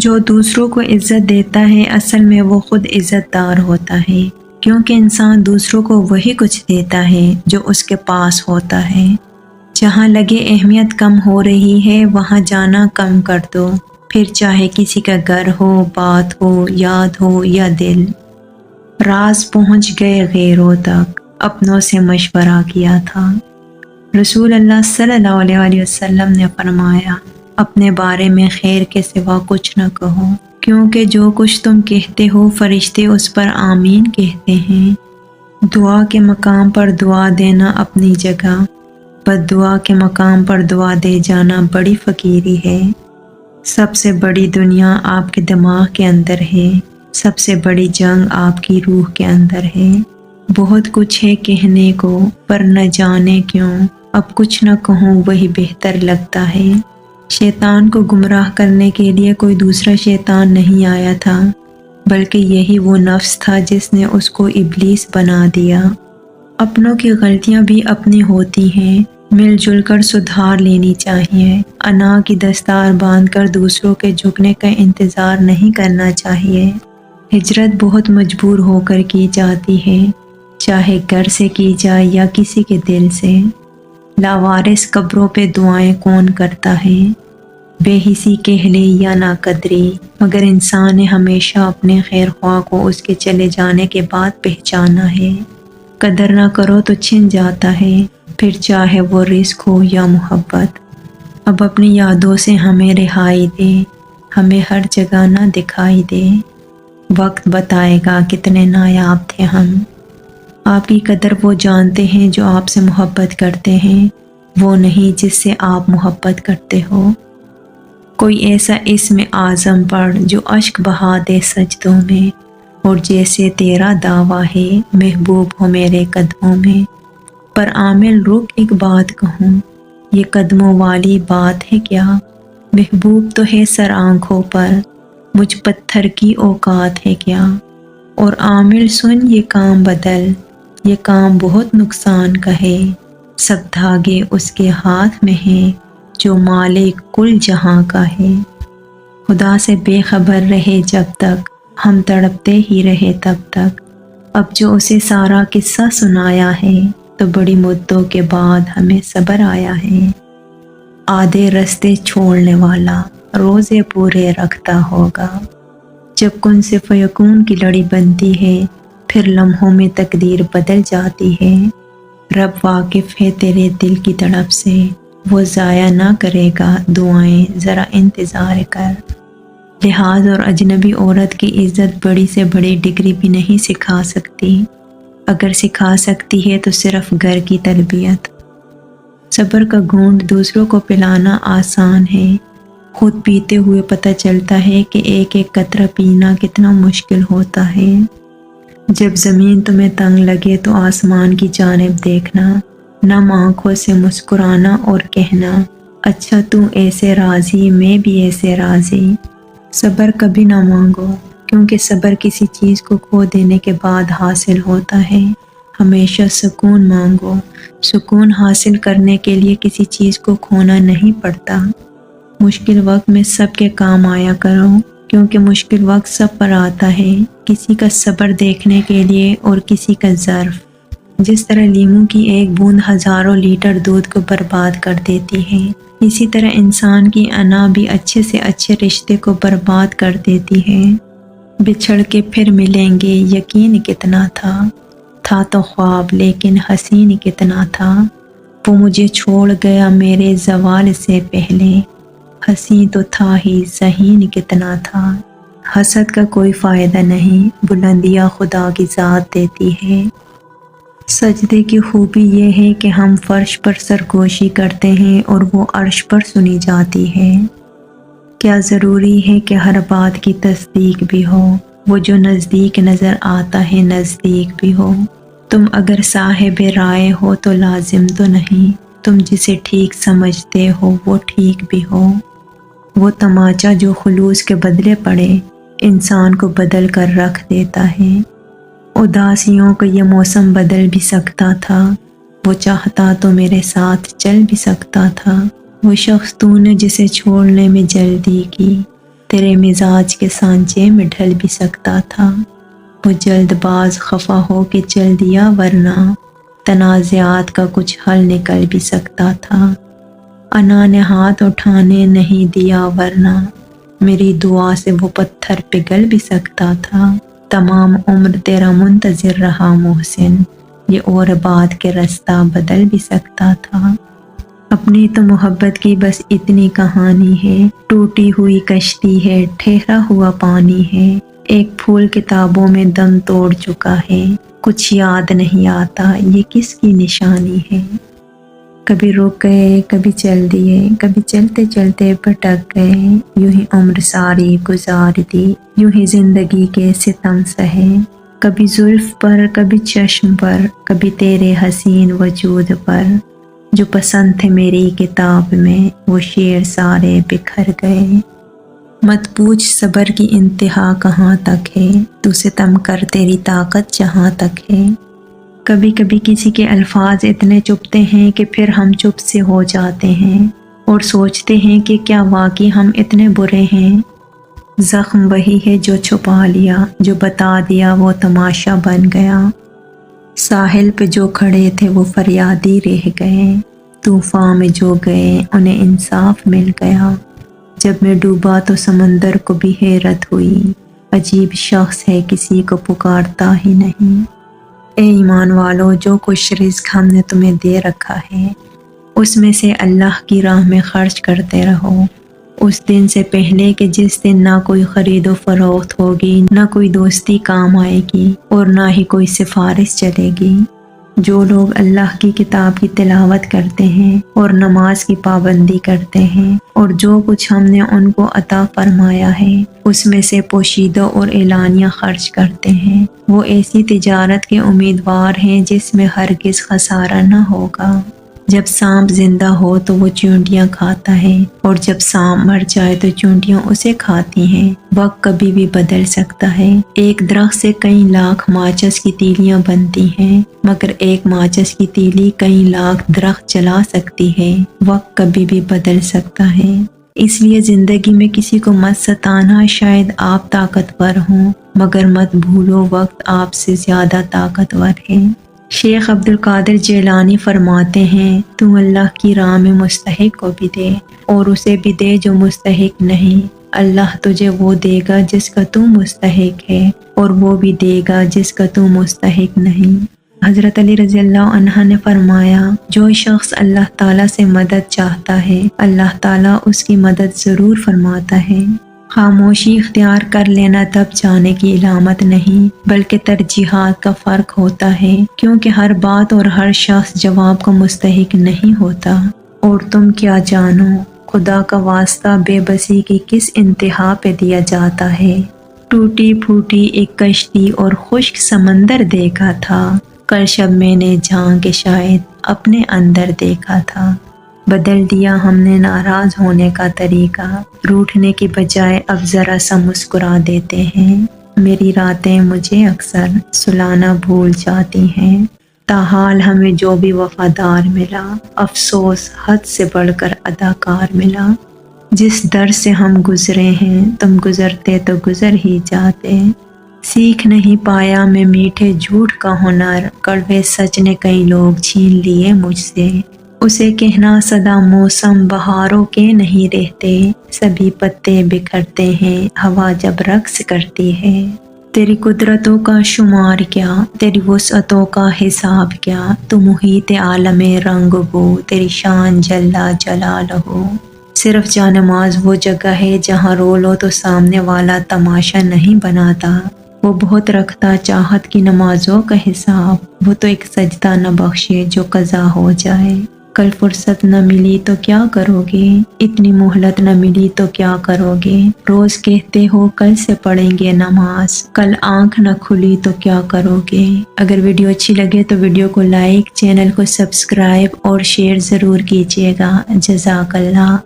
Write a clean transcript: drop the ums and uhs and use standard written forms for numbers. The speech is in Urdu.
جو دوسروں کو عزت دیتا ہے اصل میں وہ خود عزت دار ہوتا ہے، کیونکہ انسان دوسروں کو وہی کچھ دیتا ہے جو اس کے پاس ہوتا ہے۔ جہاں لگے اہمیت کم ہو رہی ہے وہاں جانا کم کر دو، پھر چاہے کسی کا گھر ہو، بات ہو، یاد ہو یا دل۔ راز پہنچ گئے غیروں تک، اپنوں سے مشورہ کیا تھا۔ رسول اللہ صلی اللہ علیہ وسلم نے فرمایا، اپنے بارے میں خیر کے سوا کچھ نہ کہو، کیونکہ جو کچھ تم کہتے ہو فرشتے اس پر آمین کہتے ہیں۔ دعا کے مقام پر دعا دینا اپنی جگہ، بد دعا کے مقام پر دعا دے جانا بڑی فقیری ہے۔ سب سے بڑی دنیا آپ کے دماغ کے اندر ہے، سب سے بڑی جنگ آپ کی روح کے اندر ہے۔ بہت کچھ ہے کہنے کو پر نہ جانے کیوں، اب کچھ نہ کہوں وہی بہتر لگتا ہے۔ شیطان کو گمراہ کرنے کے لیے کوئی دوسرا شیطان نہیں آیا تھا، بلکہ یہی وہ نفس تھا جس نے اس کو ابلیس بنا دیا۔ اپنوں کی غلطیاں بھی اپنی ہوتی ہیں، مل جل کر سدھار لینی چاہیے۔ انا کی دستار باندھ کر دوسروں کے جھکنے کا انتظار نہیں کرنا چاہیے۔ ہجرت بہت مجبور ہو کر کی جاتی ہے، چاہے گھر سے کی جائے یا کسی کے دل سے۔ لاوارث قبروں پہ دعائیں کون کرتا ہے؟ بے حسی کہہ لے یا نا قدری، مگر انسان نے ہمیشہ اپنے خیر خواہ کو اس کے چلے جانے کے بعد پہچانا ہے۔ قدر نہ کرو تو چھن جاتا ہے، پھر چاہے وہ رزق ہو یا محبت۔ اب اپنی یادوں سے ہمیں رہائی دے، ہمیں ہر جگہ نہ دکھائی دے۔ وقت بتائے گا کتنے نایاب تھے ہم۔ آپ کی قدر وہ جانتے ہیں جو آپ سے محبت کرتے ہیں، وہ نہیں جس سے آپ محبت کرتے ہو۔ کوئی ایسا اسم اعظم پڑھ جو اشک بہا دے سجدوں میں، اور جیسے تیرا دعویٰ ہے محبوب ہو میرے قدموں میں۔ پر عامل رک ایک بات کہوں، یہ قدموں والی بات ہے کیا؟ محبوب تو ہے سر آنکھوں پر، مجھ پتھر کی اوقات ہے کیا؟ اور عامل سن یہ کام بدل، یہ کام بہت نقصان کا ہے۔ سب دھاگے اس کے ہاتھ میں ہیں جو مالک کل جہاں کا ہے۔ خدا سے بے خبر رہے جب تک، ہم تڑپتے ہی رہے تب تک۔ اب جو اسے سارا قصہ سنایا ہے تو بڑی مدتوں کے بعد ہمیں صبر آیا ہے۔ آدھے رستے چھوڑنے والا روزے پورے رکھتا ہوگا۔ جب کن سے فیکون کی لڑی بنتی ہے پھر لمحوں میں تقدیر بدل جاتی ہے۔ رب واقف ہے تیرے دل کی تڑپ سے، وہ ضائع نہ کرے گا دعائیں، ذرا انتظار کر۔ لحاظ اور اجنبی عورت کی عزت بڑی سے بڑی ڈگری بھی نہیں سکھا سکتی، اگر سکھا سکتی ہے تو صرف گھر کی تربیت۔ صبر کا گھونٹ دوسروں کو پلانا آسان ہے، خود پیتے ہوئے پتہ چلتا ہے کہ ایک ایک قطرہ پینا کتنا مشکل ہوتا ہے۔ جب زمین تمہیں تنگ لگے تو آسمان کی جانب دیکھنا، نم آنکھوں سے مسکرانا اور کہنا، اچھا تو ایسے راضی میں بھی ایسے راضی۔ صبر کبھی نہ مانگو، کیونکہ صبر کسی چیز کو کھو دینے کے بعد حاصل ہوتا ہے۔ ہمیشہ سکون مانگو، سکون حاصل کرنے کے لیے کسی چیز کو کھونا نہیں پڑتا۔ مشکل وقت میں سب کے کام آیا کرو، کیونکہ مشکل وقت سب پر آتا ہے، کسی کا صبر دیکھنے کے لیے اور کسی کا ظرف۔ جس طرح لیموں کی ایک بوند ہزاروں لیٹر دودھ کو برباد کر دیتی ہے، اسی طرح انسان کی انا بھی اچھے سے اچھے رشتے کو برباد کر دیتی ہے۔ بچھڑ کے پھر ملیں گے یقین کتنا تھا تو خواب لیکن حسین کتنا تھا۔ وہ مجھے چھوڑ گیا میرے زوال سے پہلے، حسین تو تھا ہی ذہین کتنا تھا۔ حسد کا کوئی فائدہ نہیں، بلندیاں خدا کی ذات دیتی ہے۔ سجدے کی خوبی یہ ہے کہ ہم فرش پر سرگوشی کرتے ہیں اور وہ عرش پر سنی جاتی ہے۔ کیا ضروری ہے کہ ہر بات کی تصدیق بھی ہو، وہ جو نزدیک نظر آتا ہے نزدیک بھی ہو۔ تم اگر صاحب رائے ہو تو لازم تو نہیں، تم جسے ٹھیک سمجھتے ہو وہ ٹھیک بھی ہو۔ وہ تماچا جو خلوص کے بدلے پڑے، انسان کو بدل کر رکھ دیتا ہے۔ اداسیوں کا یہ موسم بدل بھی سکتا تھا، وہ چاہتا تو میرے ساتھ چل بھی سکتا تھا۔ وہ شخص تو نے جسے چھوڑنے میں جلدی کی، تیرے مزاج کے سانچے میں ڈھل بھی سکتا تھا۔ وہ جلد باز خفا ہو کے چل دیا، ورنہ تنازعات کا کچھ حل نکل بھی سکتا تھا۔ انا نے ہاتھ اٹھانے نہیں دیا، ورنہ میری دعا سے وہ پتھر پگھل بھی سکتا تھا۔ تمام عمر تیرا منتظر رہا محسن، یہ اور بات کے رستہ بدل بھی سکتا تھا۔ اپنی تو محبت کی بس اتنی کہانی ہے، ٹوٹی ہوئی کشتی ہے، ٹھہرا ہوا پانی ہے، ایک پھول کتابوں میں دم توڑ چکا ہے، کچھ یاد نہیں آتا یہ کس کی نشانی ہے۔ کبھی رک گئے، کبھی چل دیے، کبھی چلتے چلتے پھٹک گئے، یوں ہی عمر ساری گزار دی، یوں ہی زندگی کے ستم سہے، کبھی زلف پر، کبھی چشم پر، کبھی تیرے حسین وجود پر، جو پسند تھے میری کتاب میں وہ شعر سارے بکھر گئے۔ مت پوچھ صبر کی انتہا کہاں تک ہے، تو ستم کر تیری طاقت جہاں تک ہے۔ کبھی کبھی کسی کے الفاظ اتنے چبھتے ہیں کہ پھر ہم چپ سے ہو جاتے ہیں اور سوچتے ہیں کہ کیا واقعی ہم اتنے برے ہیں۔ زخم وہی ہے جو چھپا لیا، جو بتا دیا وہ تماشا بن گیا۔ ساحل پہ جو کھڑے تھے وہ فریادی رہ گئے، طوفان میں جو گئے انہیں انصاف مل گیا۔ جب میں ڈوبا تو سمندر کو بھی حیرت ہوئی، عجیب شخص ہے کسی کو پکارتا ہی نہیں۔ اے ایمان والو، جو کچھ رزق ہم نے تمہیں دے رکھا ہے اس میں سے اللہ کی راہ میں خرچ کرتے رہو، اس دن سے پہلے کہ جس دن نہ کوئی خرید و فروخت ہوگی، نہ کوئی دوستی کام آئے گی اور نہ ہی کوئی سفارش چلے گی۔ جو لوگ اللہ کی کتاب کی تلاوت کرتے ہیں اور نماز کی پابندی کرتے ہیں اور جو کچھ ہم نے ان کو عطا فرمایا ہے اس میں سے پوشیدہ اور اعلانیہ خرچ کرتے ہیں، وہ ایسی تجارت کے امیدوار ہیں جس میں ہرگز خسارہ نہ ہوگا۔ جب سانپ زندہ ہو تو وہ چیونٹیاں کھاتا ہے اور جب سانپ مر جائے تو چیونٹیاں اسے کھاتی ہیں۔ وقت کبھی بھی بدل سکتا ہے، ایک درخت سے کئی لاکھ ماچس کی تیلیاں بنتی ہیں، مگر ایک ماچس کی تیلی کئی لاکھ درخت جلا سکتی ہے۔ وقت کبھی بھی بدل سکتا ہے، اس لیے زندگی میں کسی کو مت ستانا۔ شاید آپ طاقتور ہوں مگر مت بھولو وقت آپ سے زیادہ طاقتور ہے۔ شیخ عبد القادر جیلانی فرماتے ہیں، تو اللہ کی راہ میں مستحق کو بھی دے اور اسے بھی دے جو مستحق نہیں، اللہ تجھے وہ دے گا جس کا تو مستحق ہے اور وہ بھی دے گا جس کا تو مستحق نہیں۔ حضرت علی رضی اللہ عنہ نے فرمایا، جو شخص اللہ تعالیٰ سے مدد چاہتا ہے اللہ تعالیٰ اس کی مدد ضرور فرماتا ہے۔ خاموشی اختیار کر لینا تب جانے کی علامت نہیں بلکہ ترجیحات کا فرق ہوتا ہے، کیونکہ ہر بات اور ہر شخص جواب کا مستحق نہیں ہوتا۔ اور تم کیا جانو، خدا کا واسطہ بے بسی کی کس انتہا پہ دیا جاتا ہے۔ ٹوٹی پھوٹی ایک کشتی اور خشک سمندر دیکھا تھا، کل شب میں نے جھانک کے شاید اپنے اندر دیکھا تھا۔ بدل دیا ہم نے ناراض ہونے کا طریقہ، روٹھنے کی بجائے اب ذرا سا مسکرا دیتے ہیں۔ میری راتیں مجھے اکثر سلانا بھول جاتی ہیں، تاحال ہمیں جو بھی وفادار ملا، افسوس حد سے بڑھ کر اداکار ملا۔ جس در سے ہم گزرے ہیں تم گزرتے تو گزر ہی جاتے۔ سیکھ نہیں پایا میں میٹھے جھوٹ کا ہنر، کڑوے سچ نے کئی لوگ چھین لیے مجھ سے۔ اسے کہنا سدا موسم بہاروں کے نہیں رہتے، سبھی پتے بکھرتے ہیں ہوا جب رقص کرتی ہے۔ تیری قدرتوں کا شمار کیا، تیری وسعتوں کا حساب کیا، تو محیط عالم رنگ بو، تیری شان جلا جلالہ۔ صرف جانماز وہ جگہ ہے جہاں رو لو تو سامنے والا تماشا نہیں بناتا، وہ بہت رکھتا چاہت کی نمازوں کا حساب، وہ تو ایک سجدہ نہ بخشے جو قضا ہو جائے۔ کل فرصت نہ ملی تو کیا کرو گے، اتنی مہلت نہ ملی تو کیا کرو گے، روز کہتے ہو کل سے پڑھیں گے نماز، کل آنکھ نہ کھلی تو کیا کرو گے۔ اگر ویڈیو اچھی لگے تو ویڈیو کو لائک، چینل کو سبسکرائب اور شیئر ضرور کیجیے گا۔ جزاک اللہ۔